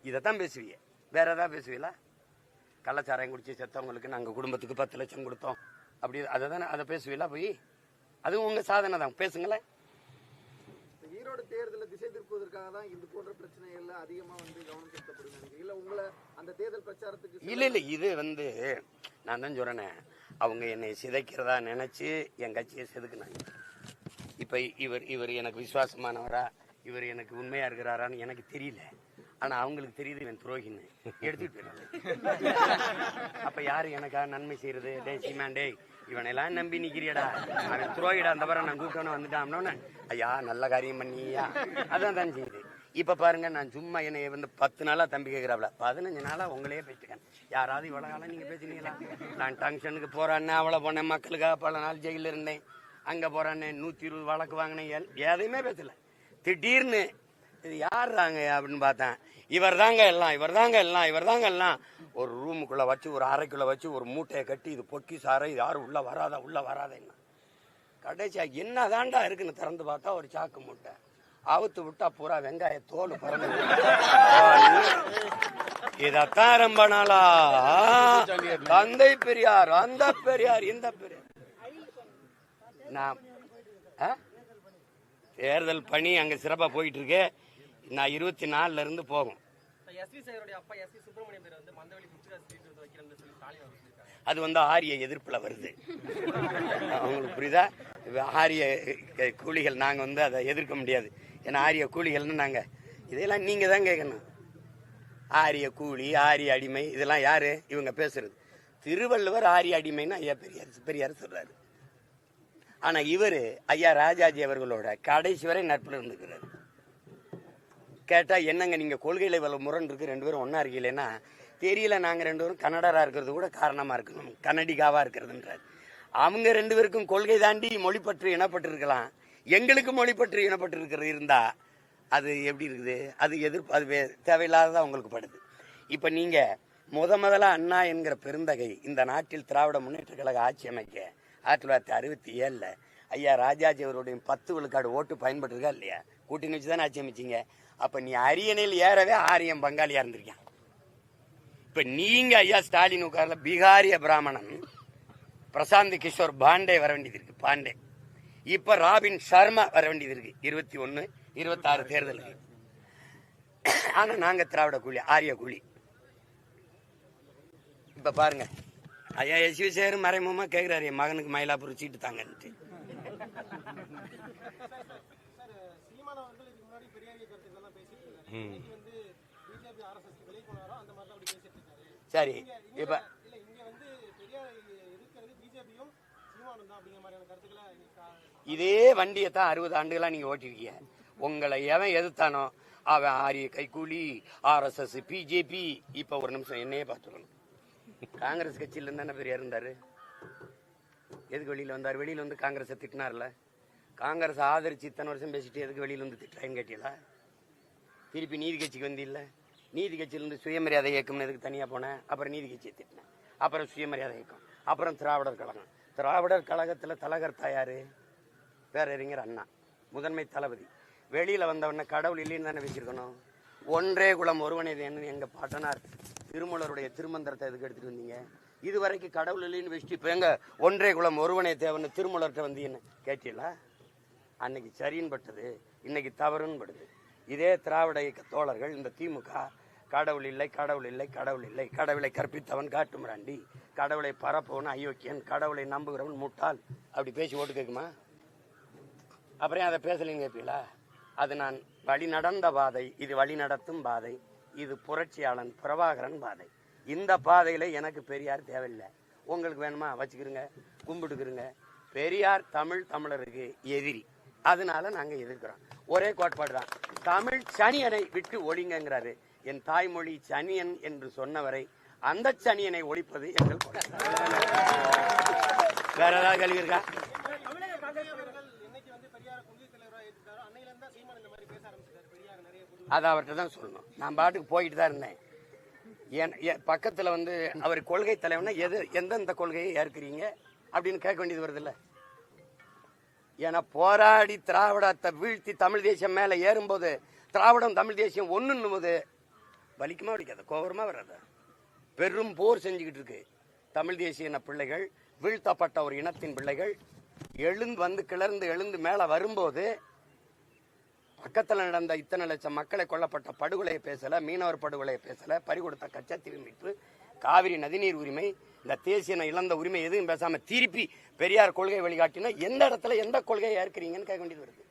இதைத்தான் பேசுவீங்க. வேற ஏதாவது பேசுவீங்களா? கள்ளச்சாராயம் குடிச்சு செத்தவங்களுக்கு நாங்க குடும்பத்துக்கு 10 லட்சம் கொடுத்தோம், அப்படி அதை பேசுவீங்களா போய்? அதுவும் உங்க சாதனை தான், பேசுங்களேன். ஈரோடு தேர்தலை திசை திருப்புவதற்காக தான் இது போன்ற பிரச்சனைகள்ல அதிகமா கவனம் செலுத்தப்படுது. இல்ல உங்களை அந்த தேர்தல் பிரச்சாரத்துக்கு இல்ல இது நான் தான் சொல்றேனே, அவங்க என்னை சிதைக்கிறதா நினைச்சு என் கட்சியை செதுக்குனாங்க. இப்ப இவர் எனக்கு விசுவாசமானவரா, இவர் எனக்கு உண்மையா இருக்கிறாரான்னு எனக்கு தெரியல. ஆனா அவங்களுக்கு தெரியுது இவன் துரோகின்னு, எடுத்துட்டு போயிடாங்க. அப்ப யாரு எனக்கா நன்மை செய்யறது? டே சீமான், டே இவனெல்லாம் நம்பி நிக்கிறியடா, அவன் துரோகிடா, அந்த வர நான் கூப்பிட்டோன்னு வந்துட்டான்னு, ஐயா நல்ல காரியம் பண்ணியா, அதான் தான் செய்யுது. இப்ப பாருங்க, நான் சும்மா என்னை 10 நாளா தம்பி கேட்கிறாப்ல, 15 நாளா உங்களையே பேசிட்டேன். யாராவது இவ்வளவு காலம் நீங்க பேசினீங்களா? நான் டங்ஷனுக்கு போறான்னு அவ்வளவு போனேன், மக்களுக்காக பல நாள் ஜெயில இருந்தேன், அங்க போறான்னு 120 வழக்கு வாங்கினேன், எதையுமே பேசல. திடீர்னு இது யாருறாங்க அப்படின்னு பார்த்தேன், இவர் தாங்க எல்லாம். ஒரு ரூமுக்குள்ள வச்சு, ஒரு அறைக்குள்ள வச்சு ஒரு மூட்டையை கட்டி, இது பொக்கி சாரை, யாரும் உள்ள வராத என்ன கடைசியா என்ன தாண்டா இருக்குன்னு திறந்து பார்த்தா ஒரு சாக்கு மூட்டை. அவுத்து விட்டா பூரா வெங்காய தோல் பறந்து. இதத்தான் ரொம்ப நாளா தந்தை பெரியார், அந்த பெரியார், இந்த பெரியார். நான் தேர்தல் பணி அங்க சிறப்பா போயிட்டு இருக்கு. நான் 24 இருந்து போகும். அது ஆரிய எதிர்ப்புல வருது. அவங்களுக்கு புரியுதா? ஆரிய கூலிகள் நாங்க அதை எதிர்க்க முடியாது. ஏன்னா ஆரிய கூலிகள்னு நாங்க இதெல்லாம் நீங்க தான் கேட்கணும். ஆரிய கூலி, ஆரிய அடிமை, இதெல்லாம் யாரு இவங்க பேசுறது? திருவள்ளுவர் ஆரிய அடிமைன்னு ஐயா பெரியார் சொல்றாரு. ஆனா இவரு ஐயா ராஜாஜி அவர்களோட கடைசி வரை நட்புல இருந்துக்கிறாரு. கேட்டா என்னங்க நீங்க கொள்கையில இவ்வளவு முரண் இருக்கு, 2 பேரும் ஒன்னா இருக்கீங்களேன்னா தெரியல, நாங்க 2 பேரும் கன்னடரா இருக்கிறது கூட காரணமா இருக்கணும், கன்னடிகாவா இருக்கிறதுன்றாரு. அவங்க 2 பேருக்கும் கொள்கை தாண்டி மொழிப்பற்று இனப்பட்டு இருக்கலாம். எங்களுக்கு மொழிப்பற்று இனப்பட்டு இருக்கிறது இருந்தா அது எப்படி இருக்குது? அது அது தேவையில்லாததான் உங்களுக்கு படுது. இப்ப நீங்க முதல்ல அண்ணா என்கிற பெருந்தகை இந்த நாட்டில் திராவிட முன்னேற்ற கழக ஆட்சி அமைக்க 1967 ஐயா ராஜாஜி அவருடைய 10 விழுக்காடு ஓட்டு பயன்பட்டு இருக்கா இல்லையா? கூட்டணி வச்சுதானே ஆட்சி அமைச்சிங்க. அப்ப நீ அரியணையில் ஏறவே ஆரியம் பங்காளியா இருந்திருக்கான். இப்ப நீங்க ஐயா ஸ்டாலின் உட்கார்ல பீகாரிய பிராமணன் பிரசாந்த் கிஷோர் பாண்டே வர வேண்டியது இருக்கு. பாண்டே இப்ப ராபின் சர்மா வர வேண்டியது இருக்கு. 21, 26 தேர்தலுக்கு. ஆனா நாங்க திராவிட கூலி, ஆரிய கூலி. இப்ப பாருங்க ஐயா எஸ் சேரு மறைமுகமா கேக்குறாரு என் மகனுக்கு மயிலாப்பூர் சீட்டு தாங்கன்ட்டு. சரி இப்ப இதே வண்டியத்தான் 60 ஆண்டுகளா நீங்க ஓட்டிருக்கீங்க. உங்களை எவன் எதிர்த்தானோ அவன் ஆரிய கைகூலி, RSS, பிஜேபி. இப்ப ஒரு நிமிஷம் என்னையே பார்த்துக்கணும். காங்கிரஸ் கட்சியில இருந்தானே பெரியார் இருந்தாரு. எதுக்கு வெளியில வந்தார்? வெளியில வந்து காங்கிரஸை திட்டினார்ல. காங்கிரஸ் ஆதரிச்சு இத்தனை வருஷம் பேசிட்டு எதுக்கு வெளியில வந்து திட்டான்னு கேட்டீங்களா? திருப்பி நீதி கட்சிக்கு வந்து இல்ல, நீதி கட்சியிலிருந்து சுயமரியாதை இயக்கம்னு எதுக்கு தனியா போனேன்? அப்புறம் நீதி கட்சியை திட்டினேன். அப்புறம் சுயமரியாதை இயக்கம், அப்புறம் திராவிடர் கழகம். திராவிடர் கழகத்துல தலகர் தாயாரு பேரறிஞர் அண்ணா, முதன்மை தளபதி. வெளியில வந்தவொடனே கடவுள் இல்லைன்னு தானே வச்சிருக்கணும். ஒன்றே குலம் ஒருவனே என்ன எங்க பாட்டனார் திருமூலருடைய திருமந்திரத்தை எதுக்கு எடுத்துட்டு வந்தீங்க? இது வரைக்கும் கடவுள் இல்லைன்னு வச்சுட்டு இப்ப எங்க ஒன்றே குலம் ஒருவனே தேவன்னு திருமூலர்கிட்ட வந்து என்ன கேட்டீங்களா? அன்னைக்கு சரின்னு பட்டது, இன்னைக்கு தவறுன்னு படுது. இதே திராவிட இயக்க தோழர்கள் இந்த திமுக கடவுள் இல்லை, கடவுள் இல்லை, கடவுள் இல்லை, கடவுளை கற்பித்தவன் காட்டுமிராண்டி, கடவுளை பரப்பவன் அயோக்கியன், கடவுளை நம்புகிறவன் முட்டாள், அப்படி பேசி ஓட்டு கேட்குமா? அப்புறம் அதை பேசலைன்னு கேட்பீங்களா? அது நான் வழி நடந்த பாதை, இது வழி நடத்தும் பாதை, இது புரட்சியாளன் பிரபாகரன் பாதை. இந்த பாதையில எனக்கு பெரியார் தேவையில்லை. உங்களுக்கு வேணுமா வச்சுக்கிறங்க, கும்பிட்டுக்கிறங்க. பெரியார் தமிழருக்கு எதிரி, அதனால நாங்க எதிர்க்கிறோம். ஒரே கோட்பாடு தான், தமிழ் சனியனை விட்டு ஒழிங்கிறாரு. என் தாய்மொழி சனியன் என்று சொன்னவரை அந்த சனியனை ஒழிப்பது எங்கள் வேற ஏதாவது கேள்வி இருக்கா? அதை அவர்கிட்ட தான் சொல்லணும். நான் பாட்டுக்கு போயிட்டு தான் இருந்தேன். பக்கத்துல வந்து அவர் கொள்கை தலைவனா எந்தெந்த கொள்கையை ஏற்கிறீங்க அப்படின்னு கேட்க வேண்டியது வருது இல்ல? ஏன்னா போராடி திராவிடத்தை வீழ்த்தி தமிழ் தேசியம் மேல ஏறும்போது, திராவிடம் தமிழ் தேசியம் ஒண்ணுன்னும் போது வலிக்குமா வலிக்காத? கோபுரமா வராத? பெரும் போர் செஞ்சுக்கிட்டு இருக்கு தமிழ் தேசிய இன பிள்ளைகள், வீழ்த்தப்பட்ட ஒரு இனத்தின் பிள்ளைகள் கிளர்ந்து எழுந்து மேல வரும்போது, பக்கத்துல நடந்த இத்தனை லட்சம் மக்களை கொல்லப்பட்ட படுகொலையை பேசல, மீனவர் படுகொலையை பேசல, பறிகொடுத்த கச்சத்தீவு மீட்பு, காவிரி நதிநீர் உரிமை, இந்த தேசிய இழந்த உரிமை எதுவும் பேசாம திருப்பி பெரியார் கொள்கை வழிகாட்டினா எந்த இடத்துல எந்த கொள்கையை ஏற்கிறீங்கன்னு கேட்க வேண்டியது வருது.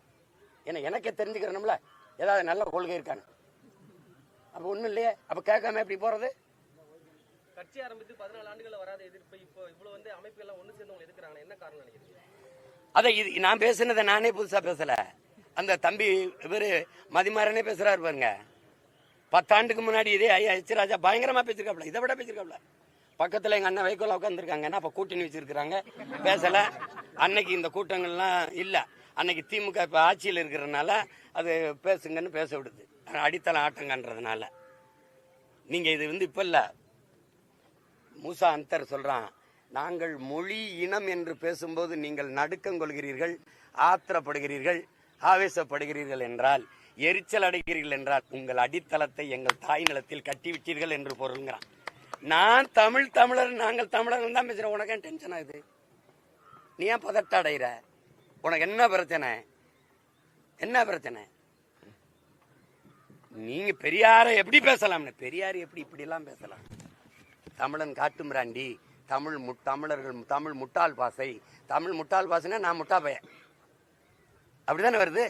ஏன்னா எனக்கே தெரிஞ்சுக்கிறோம்ல ஏதாவது நல்ல கொள்கை இருக்கான்னு. அப்ப ஒண்ணும் இல்லையே, அப்ப கேட்காம எப்படி போறது? கட்சி ஆரம்பித்து 14 ஆண்டுகள் வராத எதிர்ப்பு இப்போ இவ்வளவு வந்து அமைப்பு எல்லாம் ஒண்ணு சேர்ந்து எதிர்க்கிறாங்க, என்ன காரணம் நினைக்கிறீங்க? அதை நான் பேசுனதை நானே புதுசா பேசல, அந்த தம்பி இவரு மதிமாறனே பேசுறாரு பாருங்க. 10 ஆண்டுக்கு முன்னாடி இதே ஐயா எச் ராஜா பயங்கரமா பேசிருக்காப்ல, இதை விட பேசிருக்காப்ல. பக்கத்துல எங்க அண்ணன் வைகோல உட்காந்துருக்காங்க, அப்ப கூட்டணி வச்சிருக்காங்க, பேசல. அன்னைக்கு இந்த கூட்டங்கள்லாம் இல்ல, அன்னைக்கு திமுக இப்ப ஆட்சியில் இருக்கிறதுனால அது பேசுங்கன்னு பேச விடுது, அடித்தளம் ஆட்டங்கன்றதுனால. நீங்க இது வந்து இப்ப இல்ல, மூசா அந்தர் சொல்றான், நாங்கள் மொழி இனம் என்று பேசும்போது நீங்கள் நடுக்கம் கொள்கிறீர்கள், ஆத்திரப்படுகிறீர்கள், ஆவேசப்படுகிறீர்கள் என்றால், எரிச்சல் அடைகிறீர்கள் என்றால் உங்கள் அடித்தளத்தை எங்கள் தாய் நிலத்தில் கட்டிவிட்டீர்கள் என்று பொருள்கிறான். நான் தமிழர், நாங்கள் தமிழர்கள் தான் பேசுறேன். உனக்கு ஏன் டென்ஷன் ஆகுது? நீ ஏன் பதட்ட அடைகிற? உனக்கு என்ன பிரச்சனை? என்ன பிரச்சனை? நீங்க பெரியாரை எப்படி பேசலாம்னு, பெரியார் எப்படி இப்படி எல்லாம் பேசலாம்? தமிழன் காட்டுமிராண்டி, தமிழர்கள் தமிழ் முட்டாள் பாசை, தமிழ் முட்டாள் பாசைன்னா நான் முட்டா பையன், அப்படிதானே வருது?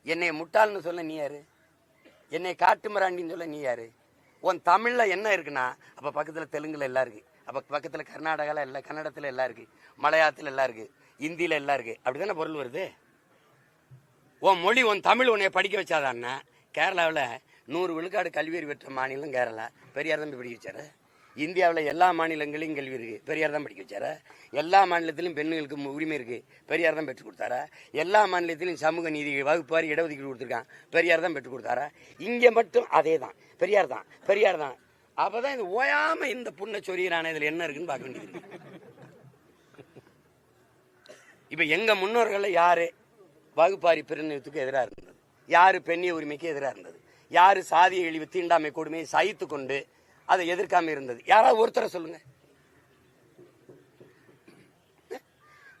என்னை முட்டாள்னு சொல்ல நீ யாரு? என்னை காட்டுமிராண்டின்னு சொல்ல நீ யாரு? உன் தமிழ்ல என்ன இருக்குன்னா, அப்ப பக்கத்துல தெலுங்குல எல்லாம் இருக்கு, அப்ப பக்கத்துல கர்நாடகால எல்லாம், கன்னடத்துல எல்லாம் இருக்கு, மலையாளத்துல எல்லாம் இருக்கு, இந்தியில எல்லாம் இருக்கு, அப்படிதானே பொருள் வருது? உன் மொழி, உன் தமிழ் உன்னை படிக்க வச்சாதான்னா, கேரளாவில் 100 விழுக்காடு கல்வியறி பெற்ற மாநிலம் கேரளா, பெரியார் தம்பி படிக்க வச்சாரு. இந்தியாவில் எல்லா மாநிலங்களையும் கல்வி இருக்கு, பெரியார் தான் படிக்க வச்சாரா? எல்லா மாநிலத்திலும் பெண்களுக்கு உரிமை இருக்கு, பெரியார் தான் பெற்றுக் கொடுத்தாரா? எல்லா மாநிலத்திலும் சமூக நீதி வகுப்பாரி இடஒதுக்கீடு கொடுத்துருக்கான், பெரியார் தான் பெற்றுக் கொடுத்தாரா? இங்கே மட்டும் அதே தான், பெரியார் தான், பெரியார் தான். அப்பதான் இது ஓயாம இந்த புண்ணை சொரியிறான இதுல என்ன இருக்குன்னு பார்க்க வேண்டியது. இப்ப எங்க முன்னோர்கள் யாரு வகுப்பாரி பிரிவினத்துக்கு எதிராக இருந்தது? யாரு பெண்ணிய உரிமைக்கு எதிராக இருந்தது? யாரு சாதிய இழிவு தீண்டாமை கொடுமையை சகித்து கொண்டு அதை எதிர்க்காம இருந்தது? யாராவது ஒருத்தரை சொல்லுங்க.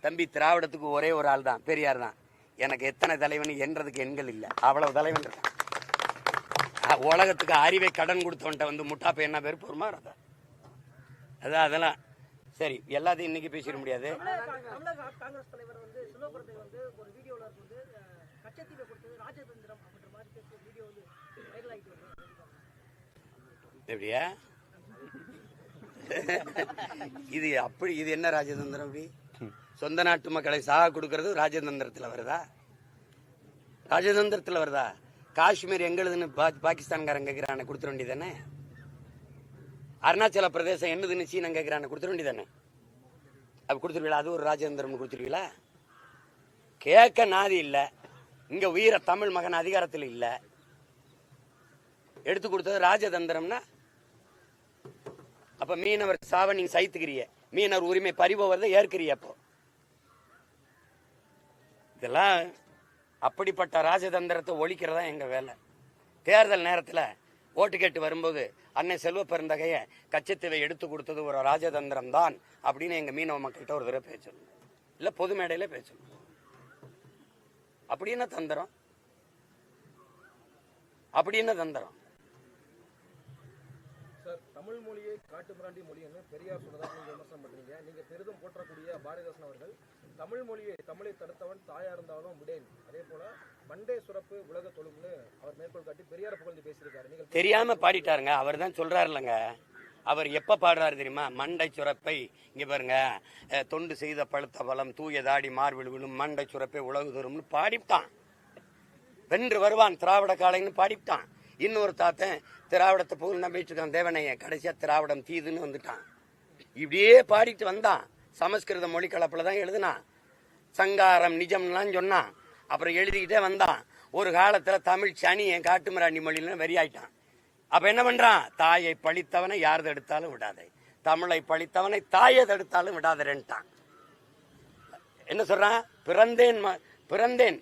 தம்பி, திராவிடத்துக்கு ஒரே ஒரு ஆள் தான், பெரியார் தான். எனக்கு எத்தனை தலைவன் என்றதுக்கு எண்கள் இல்லை, அவ்வளவு தலைவன் இருக்கான். உலகத்துக்கு அறிவை கடன் கொடுத்தவன்ட்ட வந்து முட்டாப்ப என்ன பேர் பொறுமா அதான் அதெல்லாம் சரி. எல்லாத்தையும் இன்னைக்கு பேசிட முடியாது. தமிழக காங்கிரஸ் தலைவர் வந்து சிலோபுரத்தை வந்து ஒரு வீடியோல வந்து கச்சத்தீவை கொடுத்தது ராஜதந்திரம் அப்படின்ற மாதிரி பேசி வீடியோ வந்து வைரல் ஆகிட்டு வருது. எப்படியா இது அப்படி இது என்ன ராஜதந்திரம்? அப்படி சொந்த நாட்டு மக்களை சாக கொடுக்கறது ராஜதந்திரத்தில் வருதா? ராஜதந்திரத்தில் வருதா? காஷ்மீர் எங்களுதுன்னு பாகிஸ்தான்காரன் கேட்கிறான கொடுத்துட வேண்டியதானே? அருணாச்சல பிரதேசம் என்னதுன்னு சீனா கேட்கிறான கொடுத்துட வேண்டியதானே? அப்ப கொடுத்துருவீங்களா? அது ஒரு ராஜதந்திரம் கொடுத்துருவீங்களா? கேட்க நாதி இல்ல. இங்க வீர தமிழ் மகன் அதிகாரத்தில் இல்ல. எடுத்து கொடுத்தது ராஜதந்திரம்னா அப்ப மீனவர் சாவ நீங்க சைத்துக்கிறிய, மீனவர் உரிமை பறிபோவதை ஏற்கிறிய. அப்போ இதெல்லாம் அப்படிப்பட்ட ராஜதந்திரத்தை ஒழிக்கிறதா எங்க வேலை. தேர்தல் நேரத்தில் ஓட்டு கேட்டு வரும்போது அன்னை செல்வ பெருந்தகைய கச்சத்தீவை எடுத்து கொடுத்தது ஒரு ராஜதந்திரம் தான் அப்படின்னு எங்க மீனவ மக்கள்கிட்ட ஒரு தடவை பேசணும், இல்ல பொது மேடையில பேசணும். அப்படி என்ன தந்திரம்? அப்படி என்ன தந்திரம்? சார், தமிழ் மொழியை காட்டுமிராண்டி மொழின்னு பெரியார் சொன்னதாக நீங்க விமர்சனம் பண்றீங்க. நீங்க பெரிதும் போற்றக்கூடிய பாரதிதாசன் அவர்கள் தமிழை தடுத்தவன் தாயா இருந்தாலும் விடேன், அதே போல மண்டே சுரப்பு உலக தொழும்னு அவர் மேற்கோள் காட்டி பெரியார் புகழ்ந்து பேசியிருக்காரு. நீங்கள் தெரியாம பாடிட்டாருங்க. அவர் தான் சொல்றாரு இல்லங்க. அவர் எப்ப பாடுறாரு தெரியுமா? மண்டை சுரப்பை இங்க பாருங்க, தொண்டு செய்த பழுத்த பலம் தூய தாடி மார்பில் விழும் மண்டை சுரப்பை உலகு தரும்னு பாடிவிட்டான். வென்று வருவான் திராவிட காலைன்னு பாடிவிட்டான். இன்னொரு தாத்தன் திராவிடத்தை புகழ் நம்பிட்டு இருக்கான் தேவனைய, கடைசியா திராவிடம் தீதுன்னு வந்துட்டான். இப்படியே பாடிட்டு வந்தான். சமஸ்கிருத மொழி கலப்பில் தான் எழுதுனான். சங்காரம் நிஜம்லாம் சொன்னான். அப்புறம் எழுதிக்கிட்டே வந்தான். ஒரு காலத்துல தமிழ் சனியை காட்டுமிராண்டி மொழியில வெறியாயிட்டான். அப்ப என்ன பண்றான்? தாயை பழித்தவனை யார் தடுத்தாலும் விடாதே, தமிழை பழித்தவனை தாயை தடுத்தாலும் விடாதேன்ட்டான். என்ன சொல்றான்? பிறந்தேன்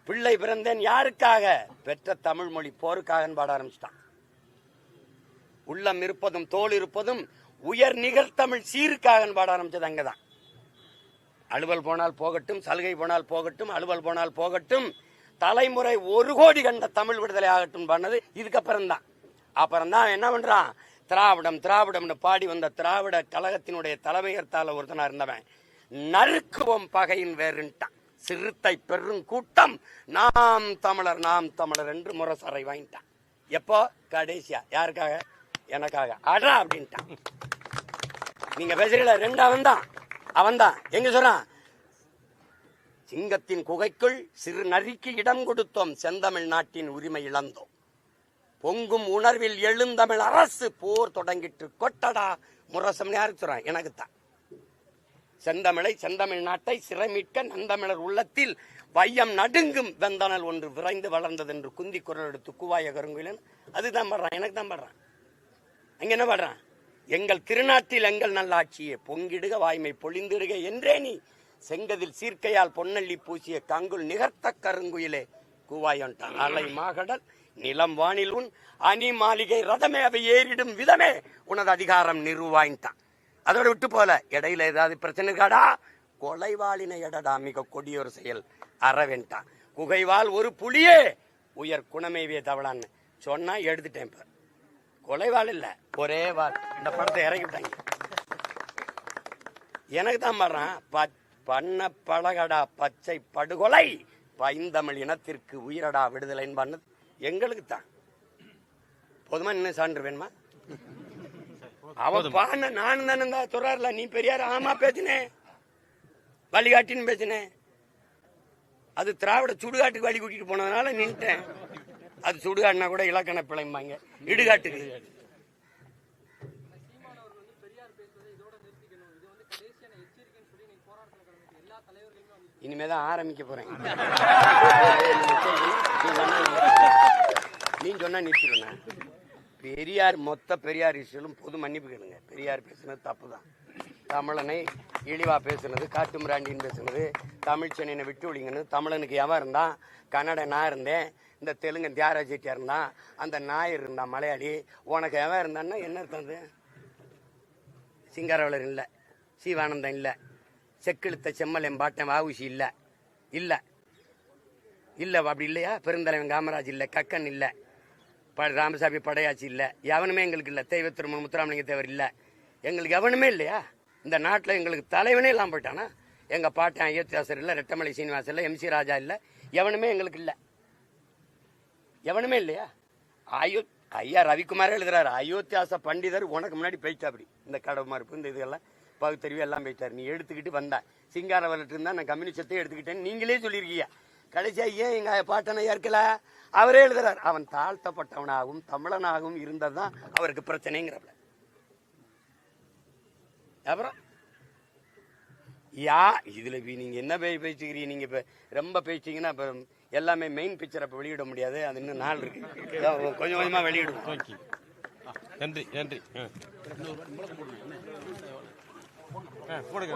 பிள்ளை பிறந்தேன் யாருக்காக? பெற்ற தமிழ் மொழி போருக்காக பாட ஆரம்பிச்சிட்டான். உள்ளம் இருப்பதும் தோல் இருப்பதும் உயர் நிகழ்த்தமிழ் சீருக்காக பாட ஆரம்பிச்சது அங்கதான். அலுவல் போனால் போகட்டும், சலுகை போனால் போகட்டும், அலுவல் போனால் போகட்டும், தலைமுறை 1 கோடி கண்ட தமிழ் விடுதலை ஆகட்டும் பண்ணது இதுக்கப்புறம் தான். அப்புறம் தான் என்ன பண்றான்? திராவிடம் திராவிடம்னு பாடி வந்த திராவிட கழகத்தினுடைய தலைமையர்த்தால ஒருத்தனா இருந்தவன் நறுக்குவோம் பகையின் வேறுன்ட்டான். சிறுத்தை பெரும் கூட்டம் நாம் தமிழர் என்று முரசறை வாங்கிட்டான். எப்போ? கடைசியா யாருக்காக? எனக்காக அடா அப்படின்ட்டான். நீங்க பேசுறீங்களா? 2 அவன் தான் எங்க சொல்றான்? சிங்கத்தின் குகைக்குள் சிறு நரிக்கு இடம் கொடுத்தோம், செந்தமிழ் நாட்டின் உரிமை இழந்தோம், பொங்கும் உணர்வில் எழுந்தமிழ் அரசு போர் தொடங்கிட்டு கொட்டடா முரசம். யாருக்கு சொல்றான்? எனக்கு தான். செந்தமிழ் நாட்டை சிறை மீட்க நந்தமிழர் உள்ளத்தில் வையம் நடுங்கும் வெந்தனல் ஒன்று விரைந்து வளர்ந்தது என்று குந்தி குரல் எடுத்து குவாய கருங்குயிலன். அதுதான் படுறான், எனக்கு தான் படுறான். அங்க என்ன படுறான்? எங்கள் திருநாட்டில் எங்கள் நல்லாட்சியே பொங்கிடுக வாய்மை பொழிந்திடுக என்றே நீ செங்கதில் சீர்க்கையால் பொன்னள்ளி பூசிய கங்குல் நிகர்த்த கருங்குயிலே கூவாயன்ட்டான். அலை மாகடல் நிலம் வானில் உன் அணி மாளிகை ரதமே அவை ஏறிடும் விதமே உனது அதிகாரம் நிறுவாயின்ட்டான். அதோட விட்டு போல இடையில ஏதாவது பிரச்சனை இருக்காடா? கொலைவாளினை எடடா மிக கொடியொரு செயல் அறவேன்ட்டான். குகைவால் ஒரு புலியே உயர் குணமேவிய தவளான்னு சொன்னா எடுத்துட்டேன். இப்ப கொலைவாள் இல்ல, ஒரே வாள். இந்த படத்தை இறக்கிட்டாங்க. எனக்கு தான் பாடுறான். பண்ண பழகடா பச்சை படுகொலை பைந்தமிழ் இனத்திற்கு உயிரடா விடுதலைன்னு பண்ணது எங்களுக்கு தான். போதுமா? இன்னும் சான்று வேணுமா? அவன் பான நானும் தானே சொல்றாருல. நீ பெரியார் ஆமா பேசினேன், வழிகாட்டின்னு பேசினேன். அது திராவிட சுடுகாட்டுக்கு வழி கூட்டிட்டு போனதுனால நின்ட்டேன். அது சுடுகாட்டுனா கூட இலக்கண பிழைம்பாங்க, இடுகாட்டுக்கு. இனிமே தான் ஆரம்பிக்க போறேன். நீ சொன்னா நிறுத்திடுவேன். பெரியார் மொத்த பெரியார் இஷ்யூலும் பொது மன்னிப்பு கேளுங்க. பெரியார் பேசுனது தப்பு தான். தமிழனை இழிவா பேசுனது, காட்டு மிராண்டின்னு பேசுனது, தமிழ் சென்னையை விட்டு ஒழிங்கன்னு, தமிழனுக்கு எவன் இருந்தான்? கன்னட நான் இருந்தேன், இந்த தெலுங்கு தியாகராஜ செட்டியார் இருந்தான், அந்த நாயர் இருந்தான் மலையாளி. உனக்கு எவன் இருந்தான்னா என்ன அர்த்தம்? அது சிங்காரவளர் இல்லை, சீவானந்தன் இல்லை, செக்கிழுத்த செம்மல் எம்பாட்டன் வாவுசி இல்லை, இல்லை இல்லை அப்படி இல்லையா? பெருந்தலைவன் காமராஜ் இல்லை, கக்கன் இல்லை, ராமசாமி படையாச்சி இல்லை, எவனுமே எங்களுக்கு இல்லை. தெய்வ திருமணம் முத்துராமலிங்க தேவர் இல்லை, எங்களுக்கு எவனுமே இல்லையா? இந்த நாட்டில் எங்களுக்கு தலைவனே இல்லாமல் போயிட்டானா? எங்கள் பாட்டன் அயோத்தியாசர் இல்லை, ரெட்டமலை சீனிவாசன் இல்லை, MC ராஜா இல்லை, எவனுமே எங்களுக்கு இல்லை. எவனுமே இல்லையா? ஐயா ரவிக்குமாரே எழுதுறாரு, அயோத்தியாச பண்டிதர் உனக்கு முன்னாடி போயிட்டா. அப்படி இந்த கடவு மறுப்பு இந்த இதெல்லாம் பகுத்தறிவு எல்லாம் போயிட்டார். நீ எடுத்துக்கிட்டு வந்தா சிங்கார வரட்டு இருந்தா நான் கம்யூனிஸ்டத்தை எடுத்துக்கிட்டேன்னு நீங்களே சொல்லியிருக்கீங்க. கடைசியா ஏன் எங்க பாட்டனை ஏற்கல? அவரே எழுதுறாரு, அவன் தாழ்த்தப்பட்டவனாகவும் தமிழனாகவும் இருந்ததுதான் அவருக்கு பிரச்சனைங்கிறப்ப. அப்புறம் இதுல நீங்க என்ன பேசிக்கிறீங்க? நீங்க இப்ப ரொம்ப பேசிட்டீங்கன்னா இப்ப எல்லாமே மெயின் பிக்சர் அப்ப வெளியிட முடியாது. அது இன்னும் நாள் இருக்கு, கொஞ்சம் கொஞ்சமா வெளியிடுவோம். நன்றி நன்றி. போடுங்க.